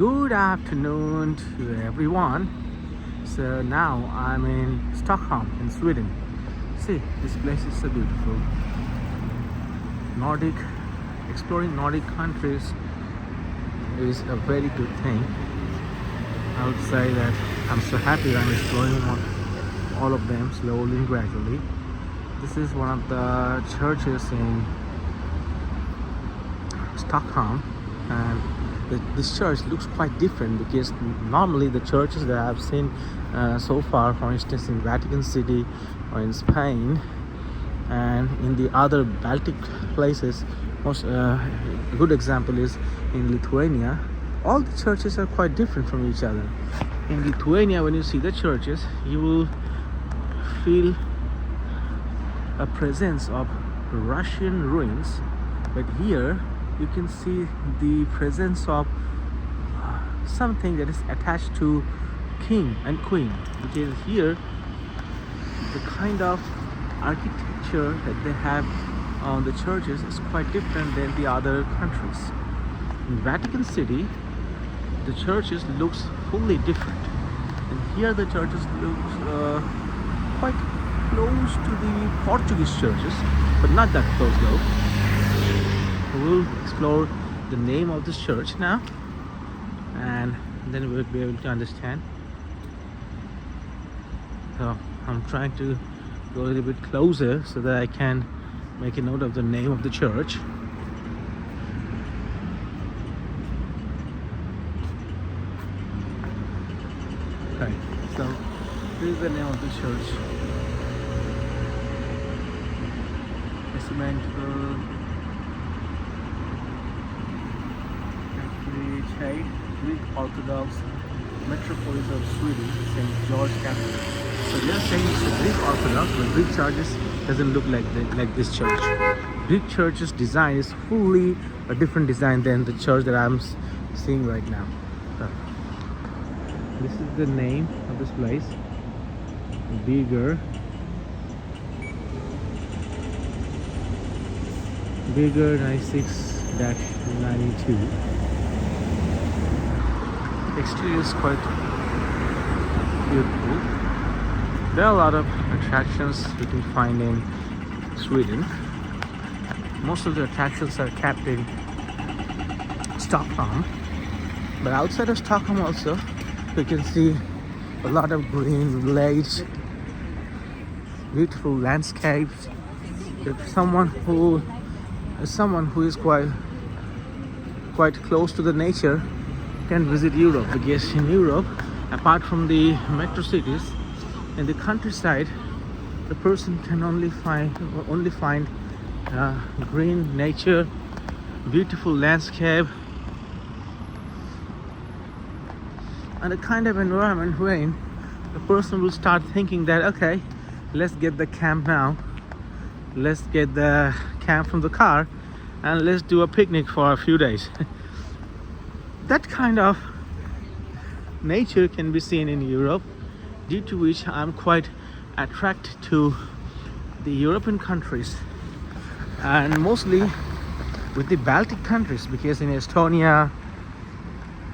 Good afternoon to everyone. So now I'm in Stockholm in Sweden. See, this place is so beautiful. Nordic, exploring Nordic countries is a very good thing. I would say that I'm so happy that I'm exploring all of them slowly and gradually. This is one of the churches in Stockholm, and this church looks quite different because normally the churches that I've seen so far, for instance in Vatican City or in Spain and in the other Baltic places, a good example is in Lithuania, all the churches are quite different from each other. In Lithuania, when you see the churches, you will feel a presence of Russian ruins, but here you can see the presence of something that is attached to king and queen, because here the kind of architecture that they have on the churches is quite different than the other countries. In Vatican City, the churches looks fully different, and here the churches looks quite close to the Portuguese churches, but not that close though. We'll explore the name of this church now, and then we'll be able to understand. So I'm trying to go a little bit closer so that I can make a note of the name of the church. Okay, so this is the name of the church. Greek Orthodox Metropolis of Sweden, St. George Cathedral. So they are saying it's a Greek Orthodox, but Greek churches doesn't look like this church. Greek church's design is fully a different design than the church that I'm seeing right now. So, this is the name of this place. Bigger 96-92. Exterior is quite beautiful. There are a lot of attractions you can find in Sweden. Most of the attractions are kept in Stockholm, but outside of Stockholm also you can see a lot of green village, beautiful landscapes. If someone who is quite close to the nature can visit Europe, because in Europe, apart from the metro cities, in the countryside, the person can only find green nature, beautiful landscape, and a kind of environment wherein the person will start thinking that, okay, let's get the camp now, let's get the camp from the car, and let's do a picnic for a few days. That kind of nature can be seen in Europe, due to which I'm quite attracted to the European countries, and mostly with the Baltic countries, because in Estonia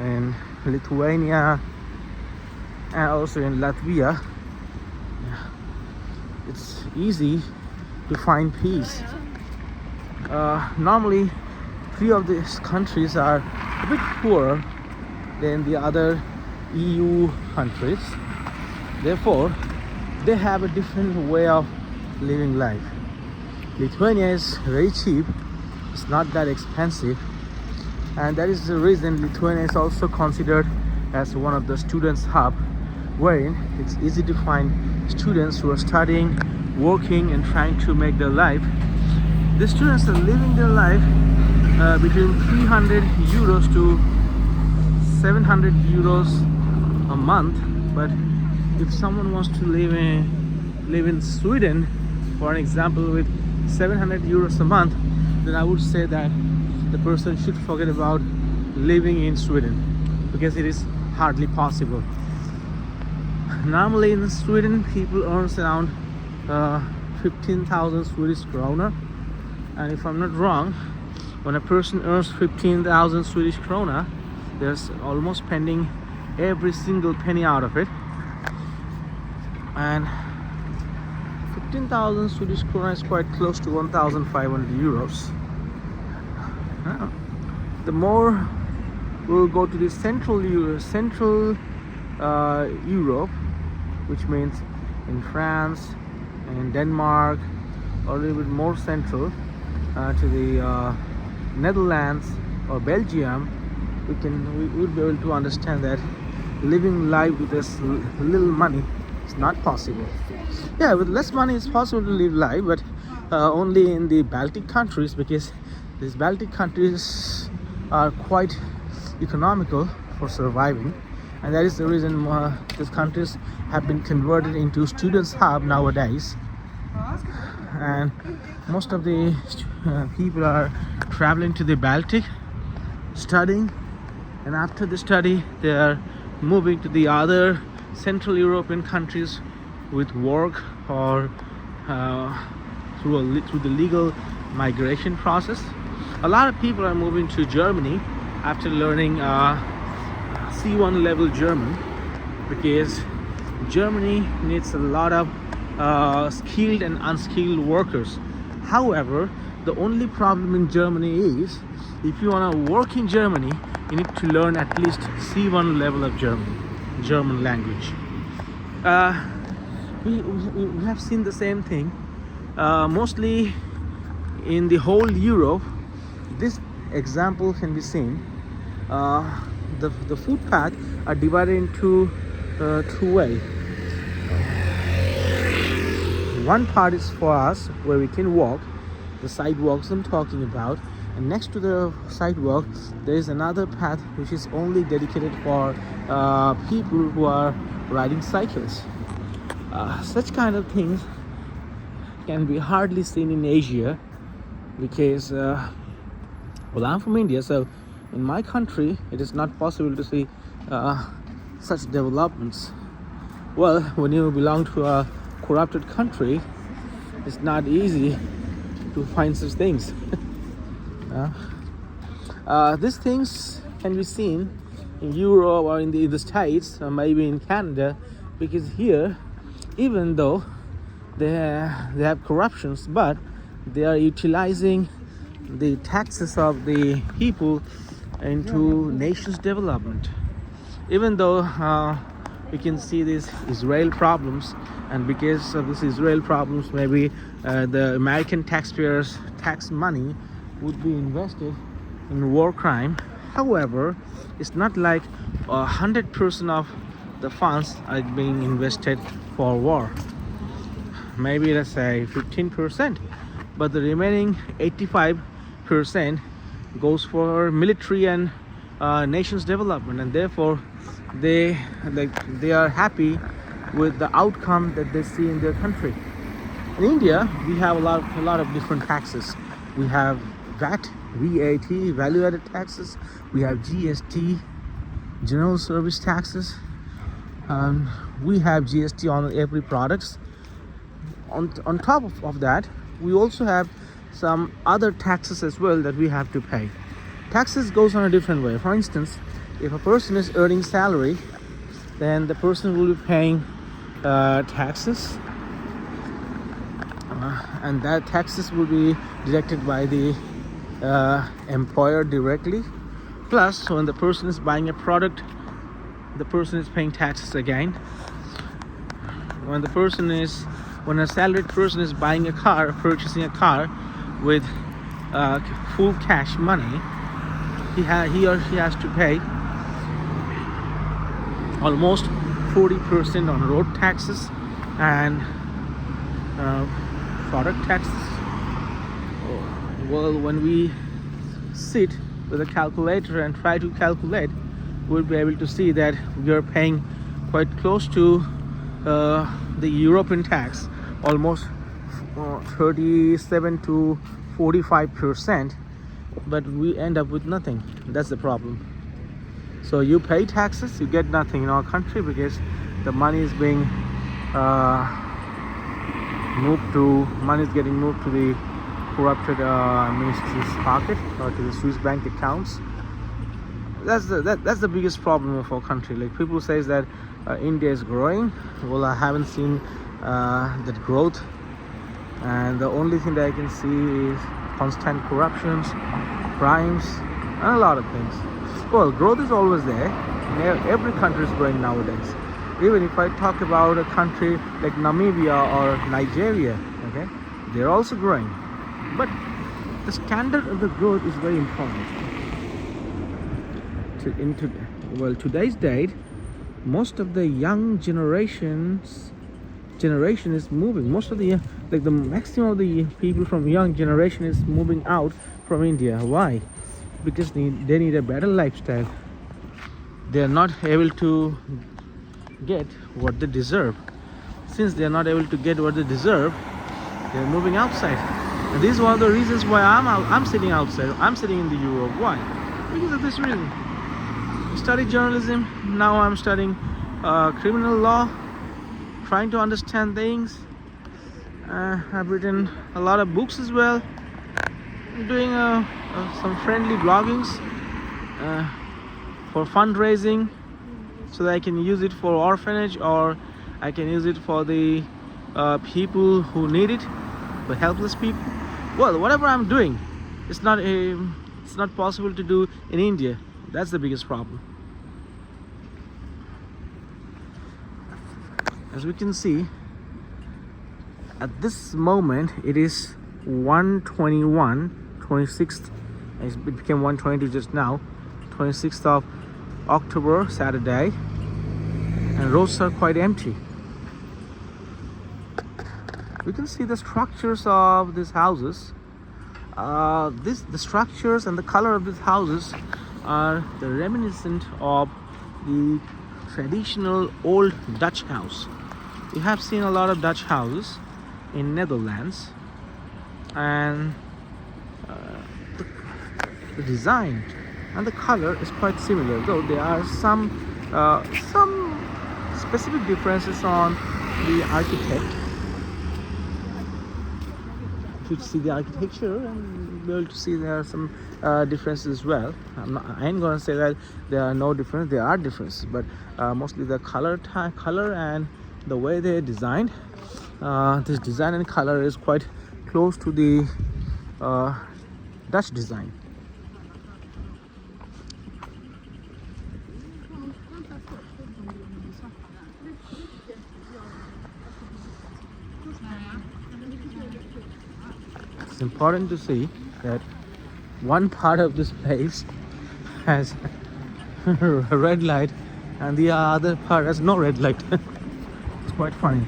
and Lithuania and also in Latvia, it's easy to find peace. Normally, three of these countries are a bit poorer than the other EU countries. Therefore, they have a different way of living life. Lithuania is very cheap, it's not that expensive, and that is the reason Lithuania is also considered as one of the students' hub, wherein it's easy to find students who are studying, working, and trying to make their life. The students are living their life between 300 euros to 700 euros a month, but if someone wants to live in Sweden, for an example, with 700 euros a month, then I would say that the person should forget about living in Sweden, because it is hardly possible. Normally in Sweden, people earn around 15,000 Swedish krona, and if I'm not wrong, when a person earns 15,000 Swedish krona, They're almost spending every single penny out of it. And 15,000 Swedish krona is quite close to 1,500 euros. The more we'll go to the central Europe, which means in France and Denmark, or a little bit more central to the Netherlands or Belgium, we would be able to understand that living life with this little money is not possible. Yeah, with less money it's possible to live life, but only in the Baltic countries, because these Baltic countries are quite economical for surviving, and that is the reason these countries have been converted into students' hub nowadays. And most of the people are traveling to the Baltic, studying, and after the study they are moving to the other Central European countries with work or through the legal migration process. A lot of people are moving to Germany after learning C1 level German, because Germany needs a lot of skilled and unskilled workers. However, the only problem in Germany is, if you want to work in Germany, you need to learn at least C1 level of German language. We have seen the same thing mostly in the whole Europe. This example can be seen. The footpath are divided into two ways. One part is for us where we can walk, the sidewalks I'm talking about, and next to the sidewalk there is another path which is only dedicated for people who are riding cycles. Such kind of things can be hardly seen in Asia, because well, I'm from India, so in my country it is not possible to see such developments. Well, when you belong to a corrupted country, it's not easy to find such things. These things can be seen in Europe or in the States, or maybe in Canada, because here, even though they have corruptions, but they are utilizing the taxes of the people into nation's development. Even though we can see these Israel problems, and because of these Israel problems, maybe the American taxpayers' tax money would be invested in war crime. However, it's not like 100% of the funds are being invested for war. Maybe let's say 15%, but the remaining 85% goes for military and nation's development, and therefore they are happy with the outcome that they see in their country. In India, we have a lot of different taxes. We have VAT, value-added taxes. We have GST, general service taxes. We have GST on every products. On top of that, we also have some other taxes as well that we have to pay. Taxes goes on a different way. For instance, if a person is earning salary, then the person will be paying taxes, and that taxes will be deducted by the employer directly. Plus, when the person is buying a product, the person is paying taxes again. When a salaried person is buying a car, purchasing a car with full cash money, he or she has to pay almost 40% on road taxes and product taxes. Well, when we sit with a calculator and try to calculate, we'll be able to see that we are paying quite close to the European tax, almost 37 to 45%, but we end up with nothing. That's the problem. So you pay taxes, you get nothing in our country, because the money is being money is getting moved to the corrupted ministry's pocket or to the Swiss bank accounts. That's the biggest problem of our country. Like people says that India is growing. Well, I haven't seen that growth, and the only thing that I can see is constant corruptions, crimes, and a lot of things. Well, growth is always there. Every country is growing nowadays. Even if I talk about a country like Namibia or Nigeria, okay, they're also growing. But the standard of the growth is very important. Today's date, most of the young generation is moving. Most of the the maximum of the people from young generation is moving out from India. Why? Because they need a better lifestyle. They are not able to get what they deserve. Since they are not able to get what they deserve, they are moving outside. And this is one of the reasons why I'm sitting outside. I'm sitting in the Europe. Why? Because of this reason. I studied journalism. Now I'm studying criminal law, trying to understand things. I've written a lot of books as well. I'm doing some friendly bloggings for fundraising, so that I can use it for orphanage, or I can use it for the people who need it, the helpless people. Well, whatever I'm doing, it's not possible to do in India. That's the biggest problem. As we can see, at this moment it is 1:21, 26th. It became 1:20 just now, 26th of October, Saturday, and roads are quite empty. We can see the structures of these houses. The structures and the color of these houses are the reminiscent of the traditional old Dutch house. We have seen a lot of Dutch houses in Netherlands, and the design and the color is quite similar, though there are some specific differences on the architect. To see the architecture and be able to see there are some differences as well. I ain't gonna say that there are no differences. There are differences, but mostly the color and the way they designed. This design and color is quite close to the Dutch design. It's important to see that one part of this place has a red light and the other part has no red light. It's quite funny.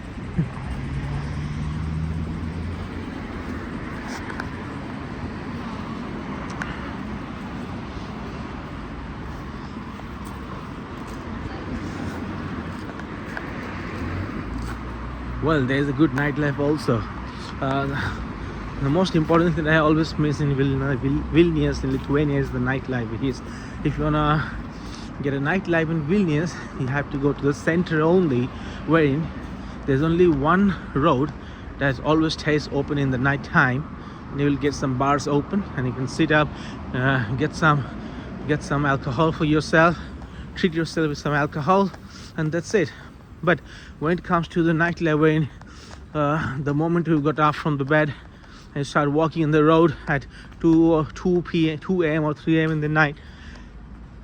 Well, there's a good nightlife also. The most important thing I always miss in Vilnius, in Lithuania, is the nightlife. Because if you wanna get a nightlife in Vilnius, you have to go to the center only, wherein there's only one road that always stays open in the night time. And you will get some bars open, and you can sit up, get some alcohol for yourself, treat yourself with some alcohol, and that's it. But when it comes to the nightlife, wherein the moment you got up from the bed and start walking in the road at 2 a.m. or 3 a.m. in the night,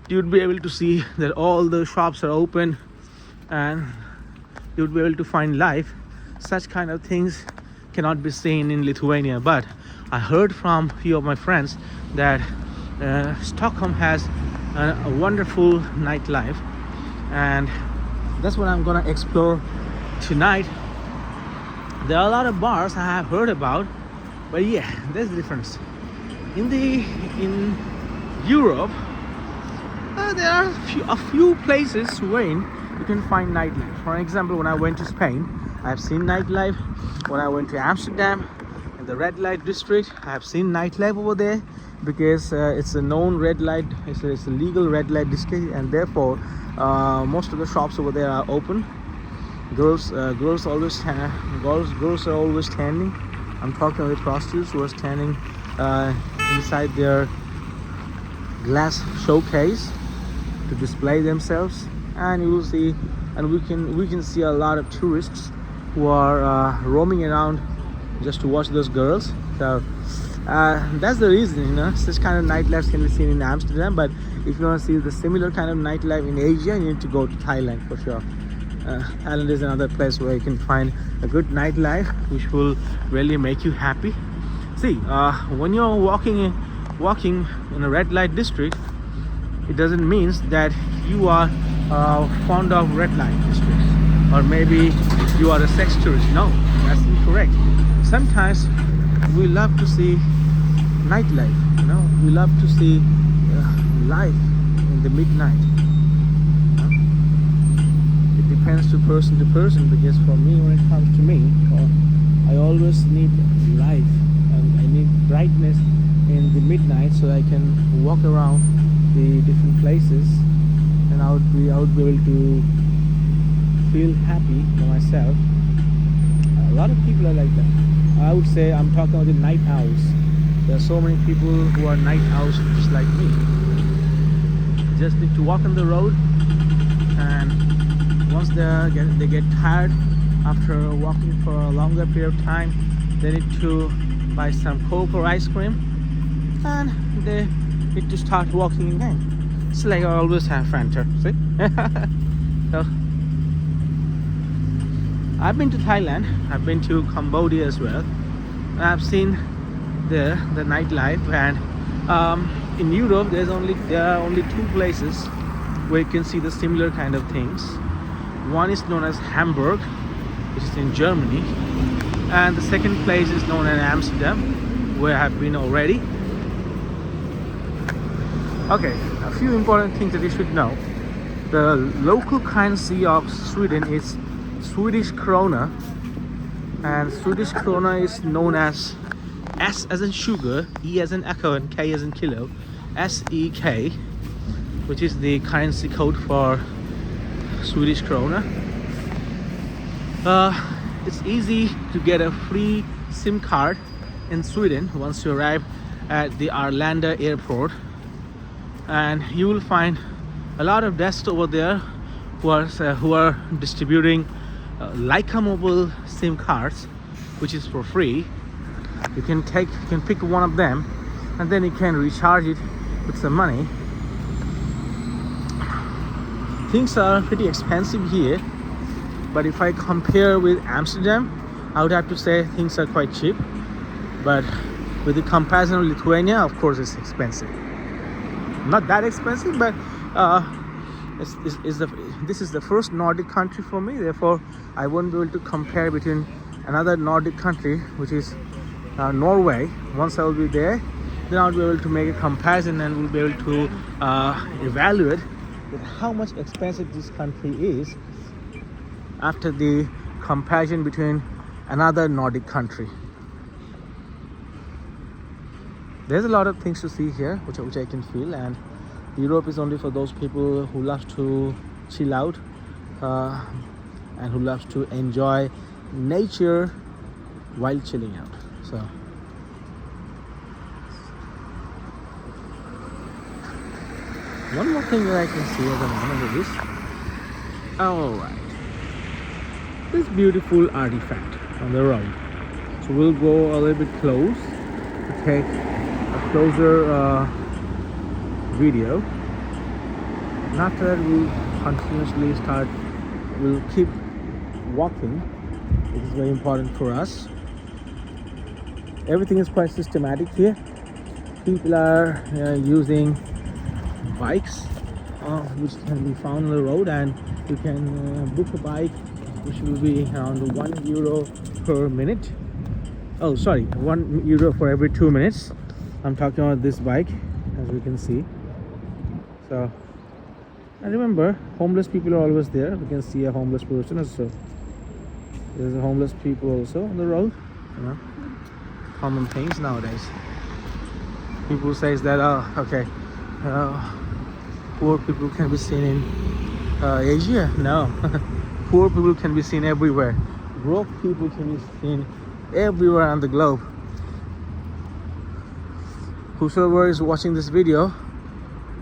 you'd be able to see that all the shops are open and you'd be able to find life. Such kind of things cannot be seen in Lithuania. But I heard from a few of my friends that Stockholm has a wonderful nightlife, and that's what I'm gonna explore tonight. There are a lot of bars I have heard about, but yeah, there's a difference. In Europe, there are a few places wherein you can find nightlife. For example, when I went to Spain, I've seen nightlife. When I went to Amsterdam, in the red light district, I have seen nightlife over there, because it's a known red light. It's a legal red light district, and therefore most of the shops over there are open. Girls are always standing. I'm talking about prostitutes who are standing inside their glass showcase, to display themselves, and you will see, and we can see a lot of tourists who are roaming around just to watch those girls. So that's the reason, you know, such kind of nightlife can be seen in Amsterdam. But if you want to see the similar kind of nightlife in Asia, you need to go to Thailand for sure. Thailand is another place where you can find a good nightlife which will really make you happy. See, when you're walking in a red light district, it doesn't mean that you are fond of red light districts, or maybe you are a sex tourist. No, that's incorrect. Sometimes we love to see nightlife, you know, we love to see life in the midnight. It depends to person, because for me, when it comes to me, I always need life and I need brightness in the midnight so I can walk around the different places, and I would be able to feel happy for myself. A lot of people are like that. I would say I'm talking about the night owls. There are so many people who are night owls just like me. Just need to walk on the road, and once they get tired after walking for a longer period of time, they need to buy some Coke or ice cream, and they need to start walking again. It's like I always have Fanta, see? So, I've been to Thailand, I've been to Cambodia as well. I've seen the nightlife, and in Europe there are only two places where you can see the similar kind of things. One is known as Hamburg, which is in Germany, and the second place is known as Amsterdam, where I have been already. Okay, a few important things that you should know. The local currency of Sweden is Swedish krona, and Swedish krona is known as S as in sugar, E as in echo, and K as in kilo, SEK, which is the currency code for Swedish krona. It's easy to get a free SIM card in Sweden once you arrive at the Arlanda airport, and you will find a lot of desks over there who are distributing Leica mobile SIM cards, which is for free. You can pick one of them, and then you can recharge it with some money. Things are pretty expensive here, but if I compare with Amsterdam, I would have to say things are quite cheap. But with the comparison of Lithuania, of course it's expensive. Not that expensive, but this is the first Nordic country for me. Therefore, I won't be able to compare between another Nordic country, which is Norway. Once I will be there, then I'll be able to make a comparison, and we'll be able to evaluate with how much expensive this country is after the comparison between another Nordic country. There's a lot of things to see here, which I can feel, and Europe is only for those people who love to chill out and who love to enjoy nature while chilling out. So one more thing that I can see at the moment is, alright, this beautiful artifact on the road. So we'll go a little bit close to take a closer video. And after that, we'll continuously we'll keep walking. It is very important for us. Everything is quite systematic here. People are using bikes which can be found on the road, and you can book a bike which will be around €1 per minute. Oh, sorry, €1 for every 2 minutes. I'm talking about this bike, as we can see. So, and remember, homeless people are always there. We can see a homeless person also. There's a homeless people also on the road. You know, common things nowadays. People says that, poor people can be seen in Asia. No, poor people can be seen everywhere. Broke people can be seen everywhere on the globe. Whosoever is watching this video,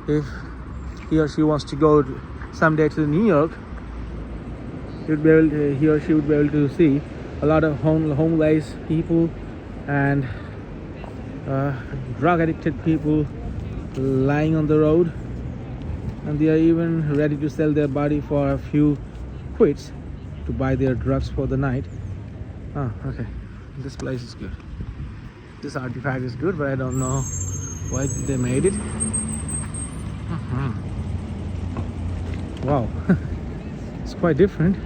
if he or she wants to go someday to New York, he or she would be able to see a lot of homeless people and drug addicted people lying on the road, and they are even ready to sell their body for a few quids to buy their drugs for the night. Oh, okay. This place is good. This artifact is good, but I don't know why they made it. Wow. It's quite different.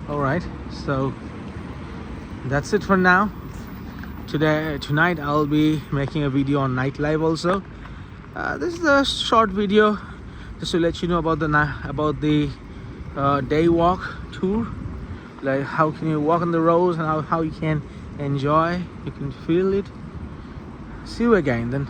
All right, so that's it for now. Tonight I'll be making a video on nightlife also. This is a short video just to let you know about the day walk tour, like how can you walk on the roads and how you can enjoy, you can feel it. See you again then.